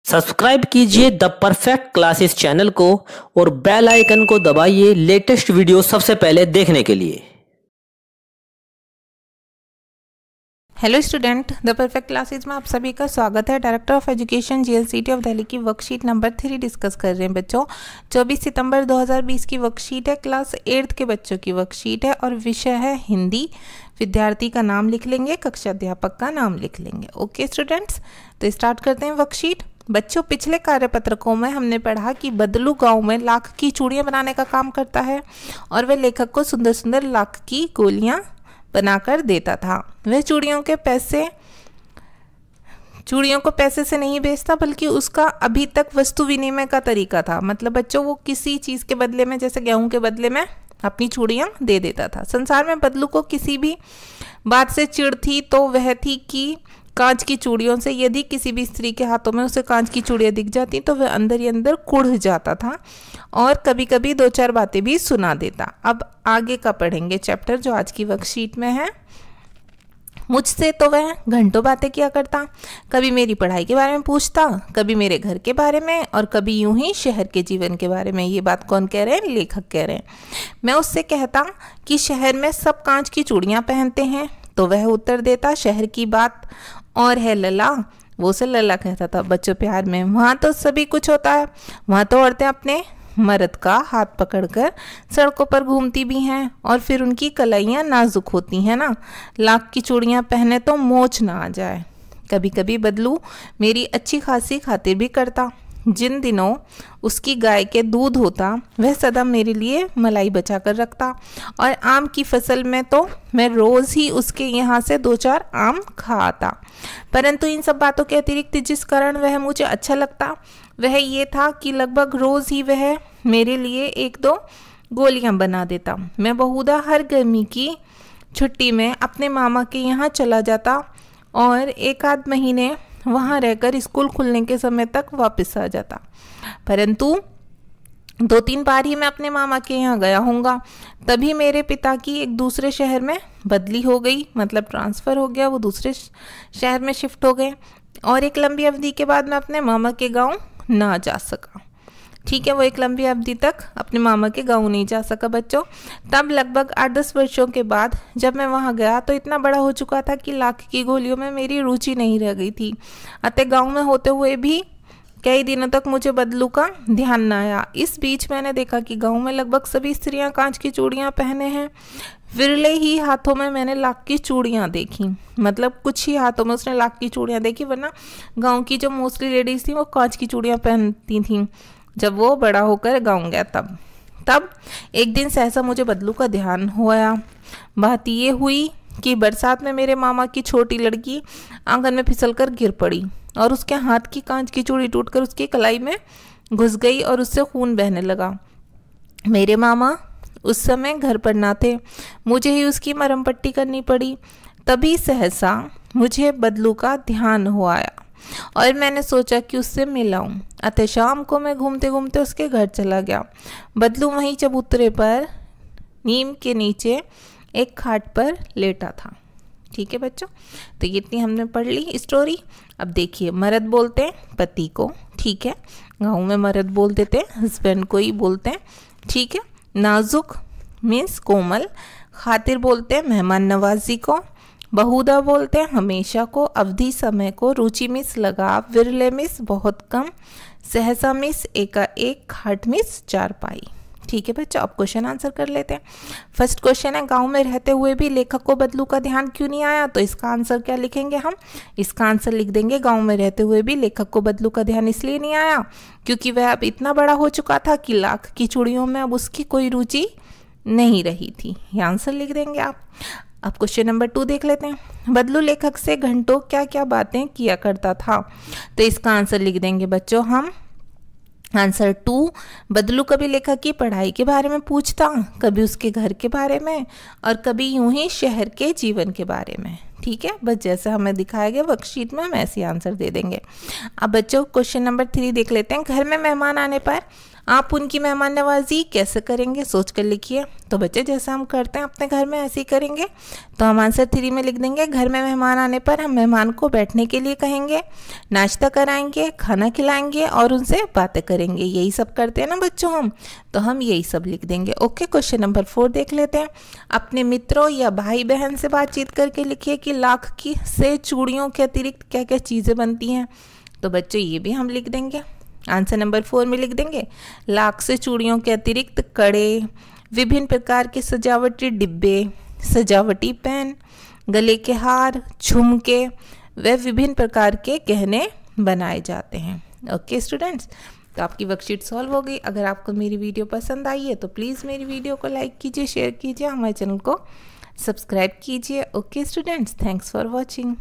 Subscribe कीजिए the perfect classes channel को और बेल आइकन को दबाइए लेटेस्ट वीडियो सबसे पहले देखने के लिए। Hello student, the perfect classes में आप सभी का स्वागत है। Director of education GLCT of Delhi की वर्कशीट नंबर 3 डिस्कस कर रहे हैं बच्चों। 24 सितंबर 2020 की वर्कशीट है, क्लास 8th के बच्चों की वर्कशीट है और विषय है हिंदी। विद्यार्थी का नाम लिख लेंगे, कक्षा अध्यापक का नाम लिख लेंगे। ओके स्टूडेंट्स, तो स्टार्ट करते हैं वर्कशीट। बच्चों, पिछले कार्यपत्रकों में हमने पढ़ा कि बदलू गांव में लाख की चूड़ियां बनाने का काम करता है और वह लेखक को सुंदर सुंदर लाख की गोलियां बनाकर देता था। वह चूड़ियों को पैसे से नहीं बेचता, बल्कि उसका अभी तक वस्तु विनिमय का तरीका था। मतलब बच्चों, वो किसी चीज़ के बदले में, जैसे गेहूं के बदले में अपनी चूड़ियां दे देता था। संसार में बदलू को किसी भी बात से चिढ़ थी तो वह थी कि कांच की चूड़ियों से। यदि किसी भी स्त्री के हाथों में उसे कांच की चूड़ियां दिख जाती तो वह अंदर ही अंदर कुढ़ जाता था और कभी कभी दो चार बातें भी सुना देता। अब आगे का पढ़ेंगे चैप्टर जो आज की वर्कशीट में है। मुझसे तो वह घंटों बातें किया करता, कभी मेरी पढ़ाई के बारे में पूछता, कभी मेरे घर के बारे में और कभी यूं ही शहर के जीवन के बारे में। ये बात कौन कह रहे हैं? लेखक कह रहे हैं। मैं उससे कहता कि शहर में सब कांच की चूड़ियां पहनते हैं तो वह उत्तर देता, शहर की बात और है लला। वो से लला कहता था बच्चों प्यार में। वहाँ तो सभी कुछ होता है, वहाँ तो औरतें अपने मर्द का हाथ पकड़कर सड़कों पर घूमती भी हैं और फिर उनकी कलाइयाँ नाजुक होती हैं ना। लाख की चूड़ियाँ पहने तो मोच ना आ जाए। कभी कभी बदलू मेरी अच्छी खासी खातिर भी करता। जिन दिनों उसकी गाय के दूध होता वह सदा मेरे लिए मलाई बचा कर रखता और आम की फसल में तो मैं रोज़ ही उसके यहाँ से दो चार आम खाता। परंतु इन सब बातों के अतिरिक्त जिस कारण वह मुझे अच्छा लगता वह ये था कि लगभग रोज़ ही वह मेरे लिए एक दो गोलियां बना देता। मैं बहुधा हर गर्मी की छुट्टी में अपने मामा के यहाँ चला जाता और एक आध महीने वहाँ रहकर स्कूल खुलने के समय तक वापस आ जाता। परंतु 2-3 बार ही मैं अपने मामा के यहाँ गया होऊंगा। तभी मेरे पिता की एक दूसरे शहर में बदली हो गई, मतलब ट्रांसफ़र हो गया, वो दूसरे शहर में शिफ्ट हो गए और एक लंबी अवधि के बाद मैं अपने मामा के गांव ना जा सका। ठीक है, वो एक लंबी अवधि तक अपने मामा के गांव नहीं जा सका बच्चों। तब लगभग 8-10 वर्षों के बाद जब मैं वहां गया तो इतना बड़ा हो चुका था कि लाख की गोलियों में मेरी रुचि नहीं रह गई थी। अतः गांव में होते हुए भी कई दिनों तक मुझे बदलू का ध्यान न आया। इस बीच मैंने देखा कि गाँव में लगभग सभी स्त्रियाँ कांच की चूड़ियाँ पहने हैं। विरले ही हाथों में मैंने लाख की चूड़ियाँ देखी, मतलब कुछ ही हाथों में उसने लाख की चूड़ियाँ देखी, वरना गाँव की जो मोस्टली लेडीज थी वो कांच की चूड़ियाँ पहनती थीं। जब वो बड़ा होकर गाँव गया तब एक दिन सहसा मुझे बदलू का ध्यान हुआ। बात ये हुई कि बरसात में मेरे मामा की छोटी लड़की आंगन में फिसलकर गिर पड़ी और उसके हाथ की कांच की चूड़ी टूटकर उसकी कलाई में घुस गई और उससे खून बहने लगा। मेरे मामा उस समय घर पर ना थे, मुझे ही उसकी मरहम पट्टी करनी पड़ी। तभी सहसा मुझे बदलू का ध्यान हुआ और मैंने सोचा कि उससे मिलाऊं। अतः शाम को मैं घूमते घूमते उसके घर चला गया। बदलू वहीं चबूतरे पर नीम के नीचे एक खाट पर लेटा था। ठीक है बच्चों, तो ये इतनी हमने पढ़ ली स्टोरी। अब देखिए, मर्द बोलते हैं पति को, ठीक है, गाँव में मर्द बोल देते हैं, हस्बैंड को ही बोलते हैं, ठीक है। नाजुक मीन्स कोमल, खातिर बोलते हैं मेहमान नवाजी को, बहुधा बोलते हैं हमेशा को, अवधि समय को, रुचि मिस लगाव, विरले मिस बहुत कम, सहसा मिस एकाएक, खाट मिस चारपाई। ठीक है बच्चों, अब क्वेश्चन आंसर कर लेते हैं। फर्स्ट क्वेश्चन है, गांव में रहते हुए भी लेखक को बदलू का ध्यान क्यों नहीं आया? तो इसका आंसर क्या लिखेंगे हम? इसका आंसर लिख देंगे, गांव में रहते हुए भी लेखक को बदलू का ध्यान इसलिए नहीं आया क्योंकि वह अब इतना बड़ा हो चुका था कि लाख की चूड़ियों में अब उसकी कोई रुचि नहीं रही थी। ये आंसर लिख देंगे आप। अब क्वेश्चन नंबर 2 देख लेते हैं। बदलू लेखक से घंटों क्या क्या बातें किया करता था? तो इसका आंसर लिख देंगे बच्चों हम आंसर 2। बदलू कभी लेखक की पढ़ाई के बारे में पूछता, कभी उसके घर के बारे में और कभी यूं ही शहर के जीवन के बारे में। ठीक है, बस जैसे हमें दिखाया गया वर्कशीट में हम ऐसे आंसर दे देंगे। अब बच्चों क्वेश्चन नंबर 3 देख लेते हैं। घर में मेहमान आने पर आप उनकी मेहमान नवाजी कैसे करेंगे सोच कर लिखिए। तो बच्चे जैसे हम करते हैं अपने घर में ऐसे ही करेंगे। तो हम आंसर 3 में लिख देंगे, घर में मेहमान आने पर हम मेहमान को बैठने के लिए कहेंगे, नाश्ता कराएंगे, खाना खिलाएंगे और उनसे बातें करेंगे। यही सब करते हैं ना बच्चों हम, तो हम यही सब लिख देंगे। ओके, क्वेश्चन नंबर 4 देख लेते हैं। अपने मित्रों या भाई बहन से बातचीत करके लिखिए कि लाख की से चूड़ियों के अतिरिक्त क्या क्या चीज़ें बनती हैं। तो बच्चों ये भी हम लिख देंगे, आंसर नंबर 4 में लिख देंगे, लाख से चूड़ियों के अतिरिक्त कड़े, विभिन्न प्रकार के सजावटी डिब्बे, सजावटी पेन, गले के हार, झुमके व विभिन्न प्रकार के गहने बनाए जाते हैं। ओके स्टूडेंट्स, तो आपकी वर्कशीट सॉल्व हो गई। अगर आपको मेरी वीडियो पसंद आई है तो प्लीज़ मेरी वीडियो को लाइक कीजिए, शेयर कीजिए, हमारे चैनल को सब्सक्राइब कीजिए। Okay students, thanks for watching.